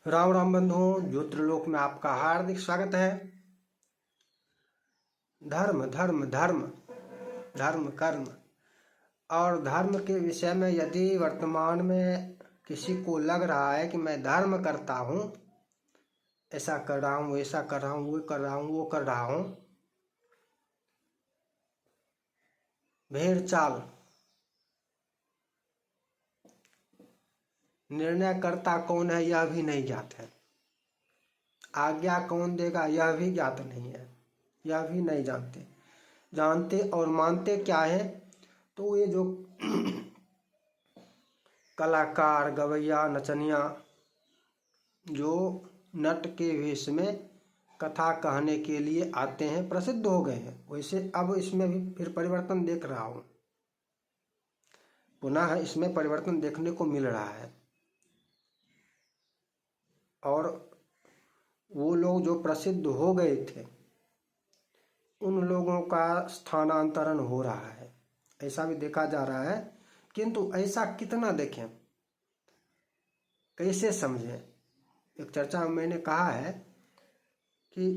राम राम बंधुओं, ज्योतिर्लोक में आपका हार्दिक स्वागत है। धर्म धर्म धर्म धर्म कर्म और धर्म के विषय में यदि वर्तमान में किसी को लग रहा है कि मैं धर्म करता हूँ, ऐसा कर रहा हूँ, ऐसा कर रहा हूँ, वो कर रहा हूँ, वो कर रहा हूँ, भेड़ चाल, निर्णय करता कौन है यह भी नहीं ज्ञात है, आज्ञा कौन देगा यह भी ज्ञात नहीं है, यह भी नहीं जानते और मानते क्या है। तो ये जो कलाकार, गवैया, नचनिया जो नट के वेश में कथा कहने के लिए आते हैं, प्रसिद्ध हो गए हैं, वैसे अब इसमें भी फिर परिवर्तन देख रहा हूँ, पुनः इसमें परिवर्तन देखने को मिल रहा है। और वो लोग जो प्रसिद्ध हो गए थे उन लोगों का स्थानांतरण हो रहा है, ऐसा भी देखा जा रहा है। किंतु ऐसा कितना देखें, कैसे समझें। एक चर्चा में मैंने कहा है कि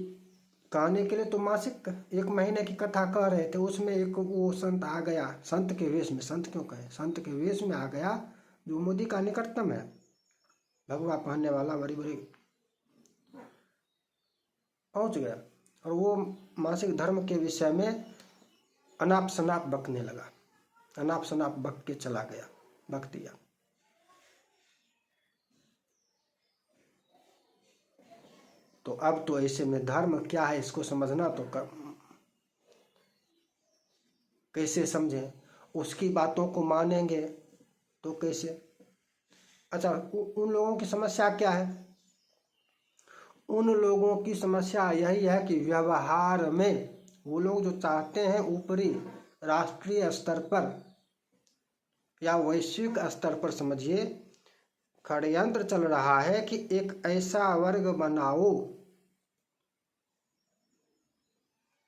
कहने के लिए तो मासिक 1 महीने की कथा कह रहे थे, उसमें एक वो संत आ गया, संत के वेश में, संत क्यों कहें, संत के वेश में आ गया जो मोदी का निकटतम है, भगवा पहनने वाला, बड़ी बड़ी पहुंच गया और वो मासिक धर्म के विषय में अनाप शनाप बकने लगा, अनाप शनाप बक के चला गया, बक दिया। तो अब तो ऐसे में धर्म क्या है इसको समझना तो कैसे समझें, उसकी बातों को मानेंगे तो कैसे। अच्छा, उन लोगों की समस्या क्या है? उन लोगों की समस्या यही है कि व्यवहार में वो लोग जो चाहते हैं ऊपरी राष्ट्रीय स्तर पर या वैश्विक स्तर पर, समझिए, षड्यंत्र चल रहा है कि एक ऐसा वर्ग बनाओ,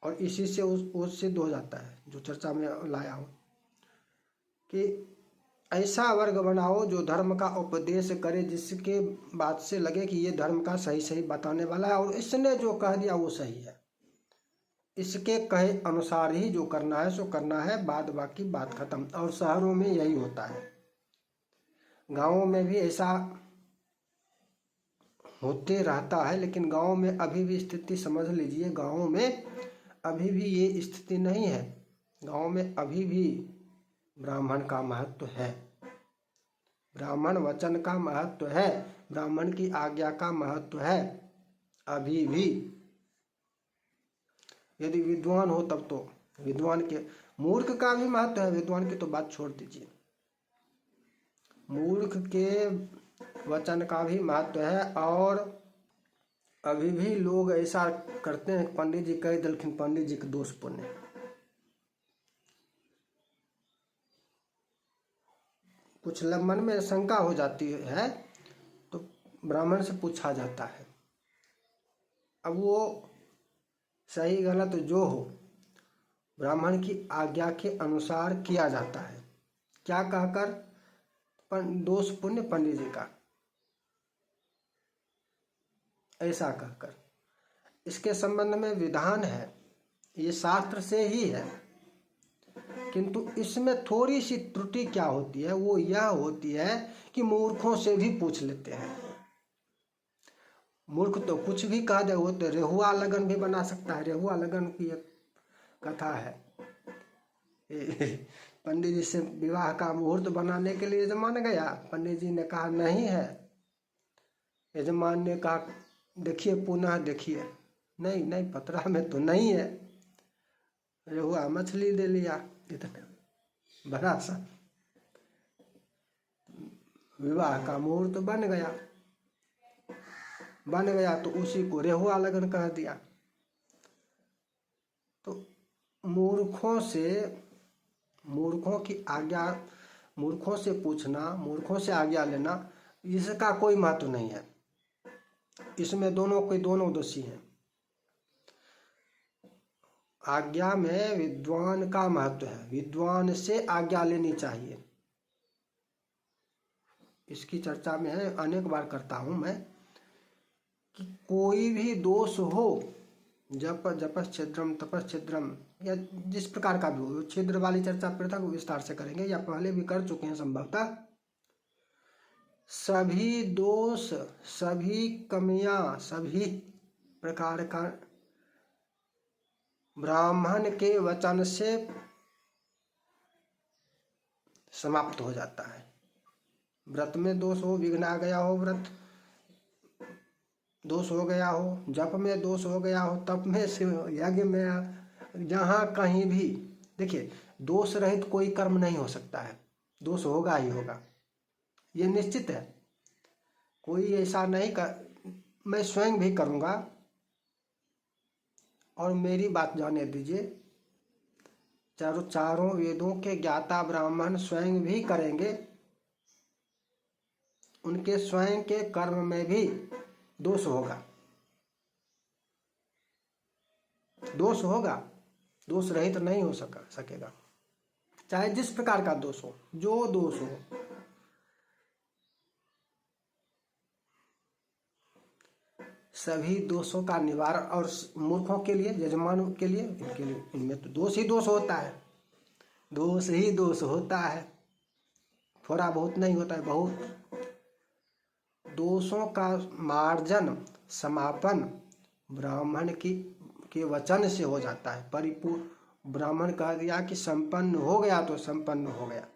और इसी से वो सिद्ध हो जाता है जो चर्चा में लाया हूँ कि ऐसा वर्ग बनाओ जो धर्म का उपदेश करे, जिसके बात से लगे कि ये धर्म का सही सही बताने वाला है और इसने जो कह दिया वो सही है, इसके कहे अनुसार ही जो करना है सो करना है, बाद बाकी बात खत्म। और शहरों में यही होता है, गांवों में भी ऐसा होते रहता है, लेकिन गांव में अभी भी स्थिति समझ लीजिए, गांवों में अभी भी ये स्थिति नहीं है। गांव में अभी भी ब्राह्मण का महत्व है, ब्राह्मण वचन का महत्व है, ब्राह्मण की आज्ञा का महत्व है अभी भी। यदि विद्वान हो तब तो विद्वान के, मूर्ख का भी महत्व है, विद्वान की तो बात छोड़ दीजिए, मूर्ख के वचन का भी महत्व है। और अभी भी लोग ऐसा करते हैं, पंडित जी कह दिलखिन, पंडित जी के दोष पुण्य, कुछ मन में शंका हो जाती है तो ब्राह्मण से पूछा जाता है, अब वो सही गलत जो हो ब्राह्मण की आज्ञा के अनुसार किया जाता है, क्या कहकर, दोष पुण्य पंडित जी का, ऐसा कहकर। इसके संबंध में विधान है, ये शास्त्र से ही है, किंतु इसमें थोड़ी सी त्रुटि क्या होती है, वो यह होती है कि मूर्खों से भी पूछ लेते हैं। मूर्ख तो कुछ भी कह दे, वो तो रेहुआ लगन भी बना सकता है। रेहुआ लगन की एक कथा है, पंडित जी से विवाह का मुहूर्त बनाने के लिए यजमान गया, पंडित जी ने कहा नहीं है, यजमान ने कहा देखिए, पुनः देखिए, नहीं नहीं, पतरा में तो नहीं है। रेहुआ मछली दे लिया, इतना बड़ा सा विवाह का मुहूर्त बन गया तो उसी को रेहुआ लगन कह दिया। तो मूर्खों की आज्ञा, मूर्खों से पूछना, मूर्खों से आज्ञा लेना, इसका कोई महत्व नहीं है, इसमें दोनों दोषी हैं। आज्ञा में विद्वान का महत्व है, विद्वान से आज्ञा लेनी चाहिए, इसकी चर्चा में अनेक बार करता हूं मैं कि कोई भी दोष हो, जप जपश्छिद्रम तपश्छिद्रम या जिस प्रकार का भी हो, छिद्र वाली चर्चा पृथक विस्तार से करेंगे या पहले भी कर चुके हैं संभवतः। सभी दोष, सभी कमियां, सभी प्रकार का ब्राह्मण के वचन से समाप्त हो जाता है। व्रत में दोष हो, विघ्न आ गया हो, व्रत दोष हो गया हो, जप में दोष हो गया हो, तप में, यज्ञ में, जहाँ कहीं भी देखिए, दोष रहित कोई कर्म नहीं हो सकता है, दोष होगा ही होगा, ये निश्चित है। कोई ऐसा नहीं कर, मैं स्वयं भी करूँगा, और मेरी बात जाने दीजिए, चारों वेदों के ज्ञाता ब्राह्मण स्वयं भी करेंगे, उनके स्वयं के कर्म में भी दोष होगा, दोष होगा, दोष रहित नहीं हो सकेगा, चाहे जिस प्रकार का दोष हो, जो दोष हो। सभी दोषों का निवारण, और मूर्खों के लिए, यजमानों के लिए, इनके लिए, इनमें तो दोष ही दोष होता है, दोष ही दोष होता है, थोड़ा बहुत नहीं होता है, बहुत। दोषों का मार्जन, समापन ब्राह्मण के वचन से हो जाता है। परिपूर्ण ब्राह्मण कह दिया कि संपन्न हो गया तो संपन्न हो गया।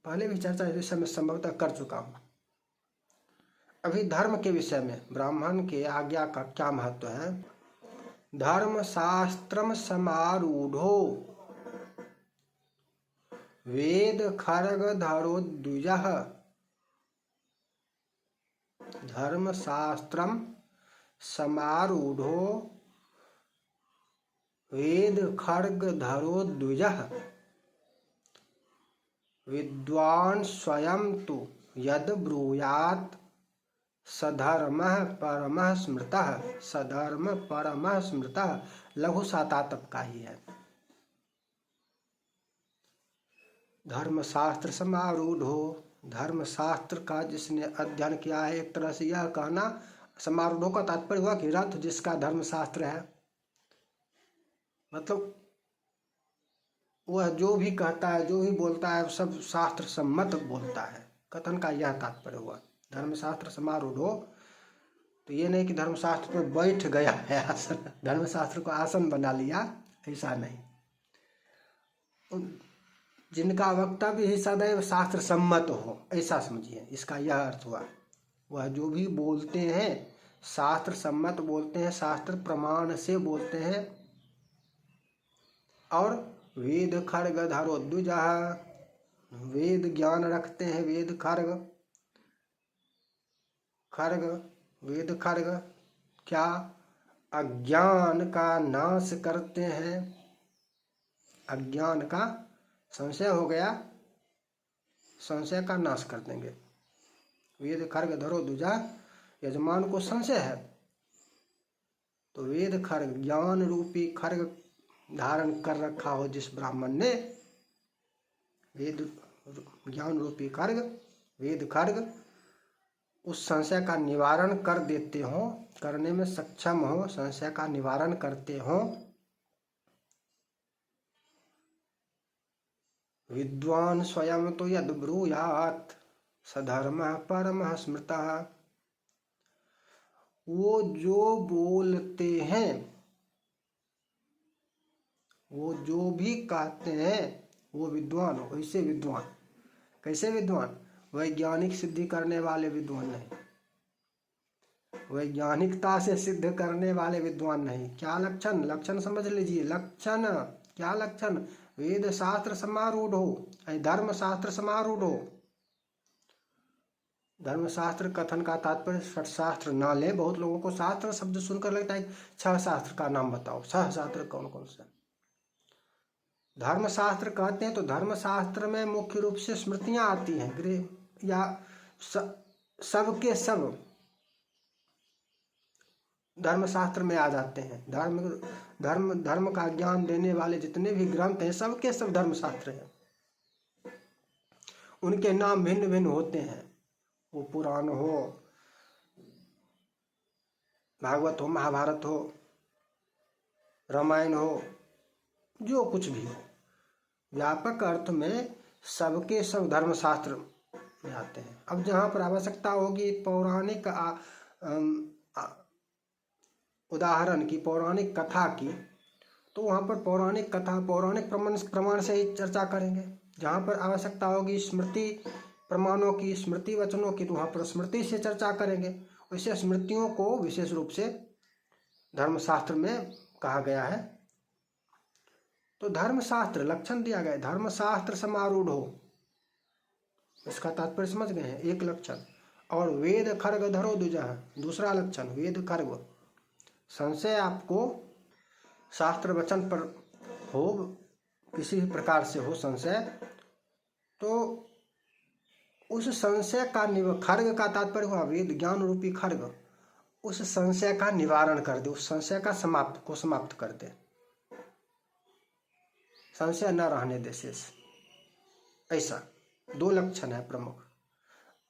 पहले भी चर्चा इस विषय में संभवतः कर चुका हूँ। अभी धर्म के विषय में ब्राह्मण के आज्ञा का क्या महत्व है। धर्म शास्त्रम समारूढ़ो वेद खर्ग धरोद्विजः। धर्म शास्त्रम समारूढ़ो वेद खर्ग धरोद्विजः। विद्वान् स्वयं तु यद ब्रूयात् सधर्मः परमः स्मृतः। सधर्म परमः स्मृतः लघु सातातप का ही है। धर्म शास्त्र समारूढ़ो, धर्म शास्त्र का जिसने अध्ययन किया है, एक तरह से यह कहना, समारूढ़ो का तात्पर्य हुआ कि रथ जिसका धर्म शास्त्र है, मतलब वह जो भी कहता है, जो भी बोलता है, सब शास्त्र सम्मत बोलता है, कथन का यह तात्पर्य हुआ। धर्मशास्त्र समारूढ़ हो तो ये नहीं कि धर्मशास्त्र पर बैठ गया है आसन, धर्मशास्त्र को आसन बना लिया, ऐसा नहीं। जिनका वक्तव्य ही सदैव शास्त्र सम्मत हो, ऐसा समझिए, इसका यह अर्थ हुआ। वह जो भी बोलते हैं शास्त्र सम्मत बोलते हैं, शास्त्र प्रमाण से बोलते हैं। और वेद खड्ग धरोद्विजः, वेद ज्ञान रखते हैं, वेद खड्ग, खड्ग वेद खड्ग क्या, अज्ञान का नाश करते हैं। अज्ञान का संशय हो गया, संशय का नाश कर देंगे। वेद खड्ग धरोद्विजः, यजमान को संशय है तो वेद खड्ग, ज्ञान रूपी खड्ग धारण कर रखा हो जिस ब्राह्मण ने, वेद ज्ञान रूपी खड्ग, वेद खड्ग उस संशय का निवारण कर देते हो, करने में सक्षम हो, संशय का निवारण करते हो। विद्वान स्वयं तो यद ब्रूयात् सधर्मः परमः स्मृतः। वो जो बोलते हैं, वो जो भी कहते हैं, वो विद्वान हो। वैसे विद्वान, कैसे विद्वान? वैज्ञानिक सिद्धि करने वाले विद्वान नहीं, वैज्ञानिकता से सिद्ध करने वाले विद्वान नहीं। क्या लक्षण? लक्षण समझ लीजिए। लक्षण क्या? लक्षण वेद शास्त्र समारूढ़ हो, धर्म शास्त्र समारूढ़ हो। धर्म शास्त्र कथन का तात्पर्य षट शास्त्र ना ले। बहुत लोगों को शास्त्र शब्द सुनकर लगता है 6 शास्त्र का नाम बताओ। 6 शास्त्र कौन कौन से? धर्म शास्त्र कहते हैं तो धर्म शास्त्र में मुख्य रूप से स्मृतियां आती हैं, गृह या सबके सब धर्म शास्त्र में आ जाते हैं। धर्म का ज्ञान देने वाले जितने भी ग्रंथ हैं, सबके सब धर्म शास्त्र हैं। उनके नाम भिन्न भिन्न होते हैं, वो पुराण हो, भागवत हो, महाभारत हो, रामायण हो, जो कुछ भी हो, व्यापक अर्थ में सबके सब धर्मशास्त्र में आते हैं। अब जहाँ पर आवश्यकता होगी पौराणिक उदाहरण की, पौराणिक कथा की, तो वहाँ पर पौराणिक कथा, पौराणिक प्रमाण से ही चर्चा करेंगे। जहाँ पर आवश्यकता होगी स्मृति प्रमाणों की, स्मृति वचनों की, तो वहाँ पर स्मृति से चर्चा करेंगे। वैसे स्मृतियों को विशेष रूप से धर्मशास्त्र में कहा गया है। तो धर्मशास्त्र लक्षण दिया गया, धर्मशास्त्र समारूढ़ हो, इसका तात्पर्य समझ गए हैं, एक लक्षण। और वेद खर्ग धरो द्विजः, दूसरा लक्षण वेद खर्ग। संशय आपको शास्त्र वचन पर हो, किसी भी प्रकार से हो संशय, तो उस संशय का खर्ग का तात्पर्य हुआ वेद ज्ञान रूपी खर्ग, उस संशय का निवारण कर दे, उस संशय का समाप्त कर दे, संशय न रहने दे शेष। ऐसा दो लक्षण है प्रमुख।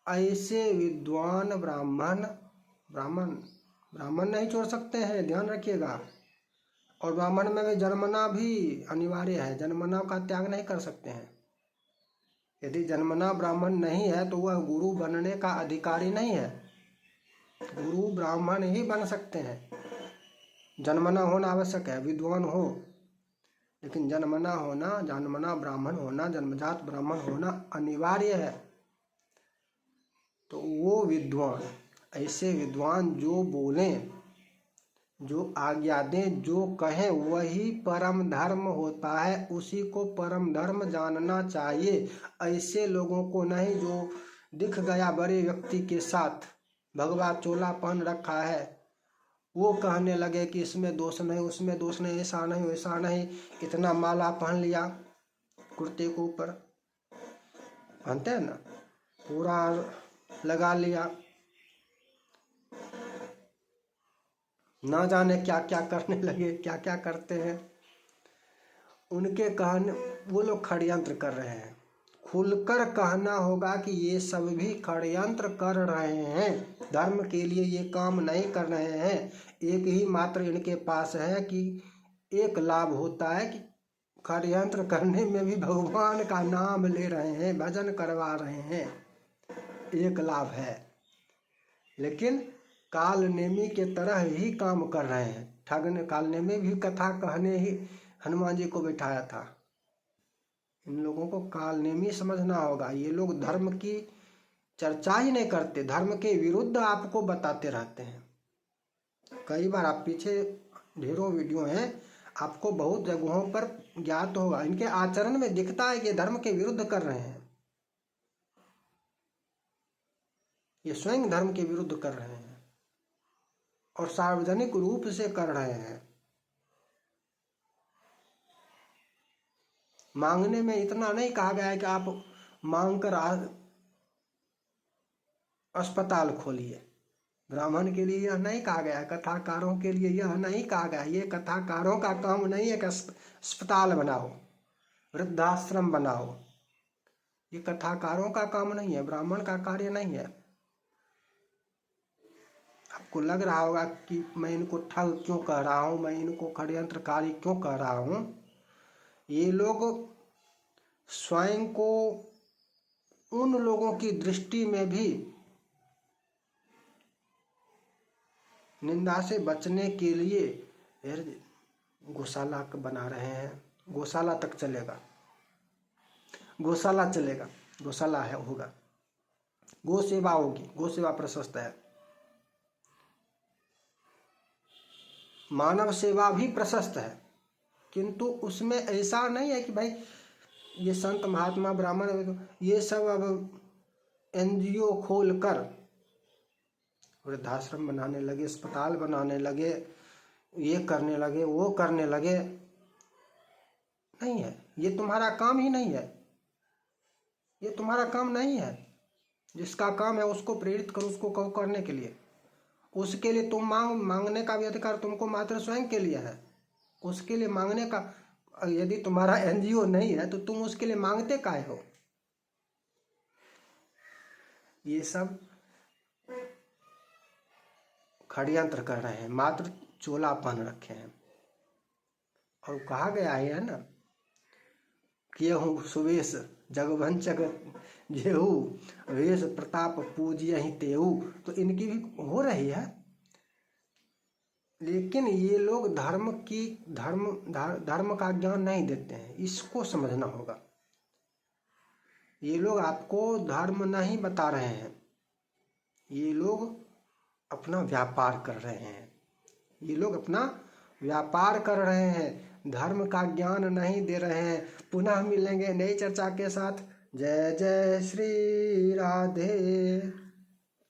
ऐसे विद्वान ब्राह्मण नहीं छोड़ सकते हैं, ध्यान रखिएगा। और ब्राह्मण में भी जन्मना भी अनिवार्य है, जन्मना का त्याग नहीं कर सकते हैं। यदि जन्मना ब्राह्मण नहीं है तो वह गुरु बनने का अधिकारी नहीं है। गुरु ब्राह्मण ही बन सकते हैं, जन्मना होना आवश्यक है, विद्वान हो, लेकिन जन्मना ब्राह्मण होना, जन्मजात ब्राह्मण होना अनिवार्य है। तो वो विद्वान, ऐसे विद्वान जो बोलें, जो आज्ञा दें, जो कहें वही परम धर्म होता है, उसी को परम धर्म जानना चाहिए। ऐसे लोगों को नहीं जो दिख गया बड़े व्यक्ति के साथ भगवा चोला पहन रखा है, वो कहने लगे कि इसमें दोष नहीं, उसमें दोष नहीं, ऐसा नहीं वैसा नहीं, इतना माला पहन लिया कुर्ते के ऊपर, पहनते हैं ना, पूरा लगा लिया, ना जाने क्या क्या करने लगे, क्या क्या करते हैं। उनके कहने, वो लोग षड्यंत्र कर रहे हैं। खुलकर कहना होगा कि ये सब भी षड्यंत्र कर रहे हैं, धर्म के लिए ये काम नहीं कर रहे हैं। एक ही मात्र इनके पास है कि एक लाभ होता है कि षड्यंत्र करने में भी भगवान का नाम ले रहे हैं, भजन करवा रहे हैं, एक लाभ है। लेकिन कालनेमी के तरह ही काम कर रहे हैं। ठगने, कालनेमी भी कथा कहने ही हनुमान जी को बिठाया था। इन लोगों को कालनेमी समझना होगा। ये लोग धर्म की चर्चा ही नहीं करते, धर्म के विरुद्ध आपको बताते रहते हैं। कई बार आप पीछे ढेरों वीडियो हैं, आपको बहुत जगहों पर ज्ञात होगा, इनके आचरण में दिखता है कि धर्म के विरुद्ध कर रहे हैं, ये स्वयं धर्म के विरुद्ध कर रहे हैं और सार्वजनिक रूप से कर रहे हैं। मांगने में इतना नहीं कहा गया है कि आप मांग कर अस्पताल खोलिए, ब्राह्मण के लिए यह नहीं कहा गया, कथाकारों के लिए यह नहीं कहा गया। ये कथाकारों का काम नहीं है कि अस्पताल बनाओ, वृद्धाश्रम बनाओ, ये कथाकारों का काम नहीं है, ब्राह्मण का कार्य नहीं है। आपको लग रहा होगा कि मैं इनको ठग क्यों कह रहा हूँ, मैं इनको षड्यंत्रकारी क्यों कह रहा हूँ। ये लोग स्वयं को उन लोगों की दृष्टि में भी निंदा से बचने के लिए गौशाला बना रहे हैं। गौशाला तक चलेगा, गौशाला चलेगा, गौशाला है होगा, गौ सेवा होगी, गौ सेवा प्रशस्त है, मानव सेवा भी प्रशस्त है। किंतु उसमें ऐसा नहीं है कि भाई ये संत महात्मा ब्राह्मण ये सब अब एनजीओ खोल कर वृद्धाश्रम बनाने लगे, अस्पताल बनाने लगे, ये करने लगे, वो करने लगे। नहीं है, ये तुम्हारा काम ही नहीं है, ये तुम्हारा काम नहीं है। जिसका काम है उसको प्रेरित करो, उसको कहो करने के लिए। उसके लिए तुम मांगने का भी अधिकार तुमको मात्र स्वयं के लिए है। उसके लिए मांगने का, यदि तुम्हारा एनजीओ नहीं है तो तुम उसके लिए मांगते काहे हो। ये सब षड्यंत्र कर रहे हैं, मात्र चोला पहन रखे हैं। और कहा गया है ना, कियहु सुवेश जगवंचक जेहू वेश प्रताप पूजियहि तेहू। तो इनकी भी हो रही है, लेकिन ये लोग धर्म का ज्ञान नहीं देते हैं। इसको समझना होगा। ये लोग आपको धर्म नहीं बता रहे हैं, ये लोग अपना व्यापार कर रहे हैं। ये लोग अपना व्यापार कर रहे हैं, धर्म का ज्ञान नहीं दे रहे हैं। पुनः मिलेंगे नई चर्चा के साथ। जय जय श्री राधे।